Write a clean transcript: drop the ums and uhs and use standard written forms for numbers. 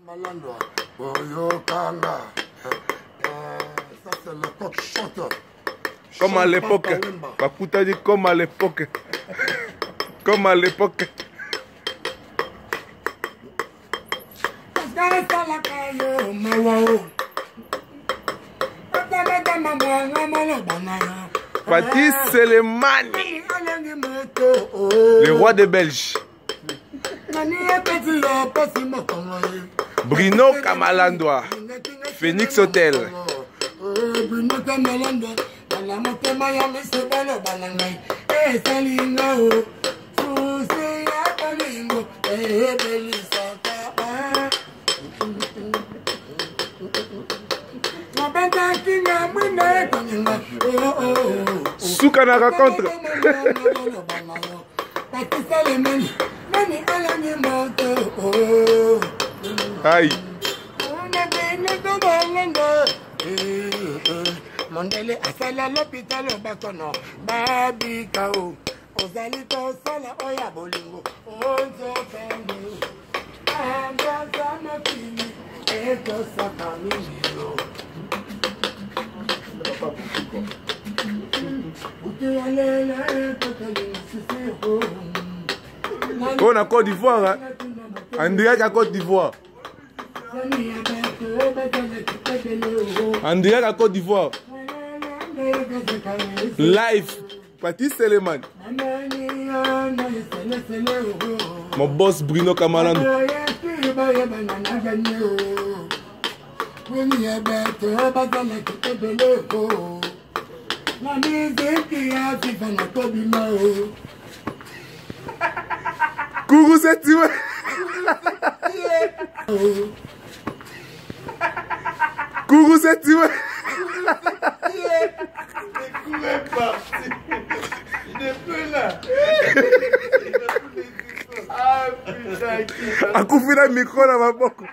Ça c'est le coq chante. Comme à l'époque. Paputa dit comme à l'époque. Comme à l'époque. Patrice Selemani, le roi des Belges. Bruno Kamalandoa, Phoenix Hotel. Soukanara contre. Aïe. Mondele asala l'hôpital au bakono babi kao ozali to sala oya bolingo onzo pendo anga sana fini eto sakamino On a Côte d'Ivoire, hein? En direct à Côte d'Ivoire. En direct à Côte d'Ivoire. Live. Patrice Selemani. Mon boss Bruno Kamalandoa. Kourou c'est tué. Kourou c'est tué. Il est parti. Il est plus là. Ah putain. A couper le micro dans ma bouche.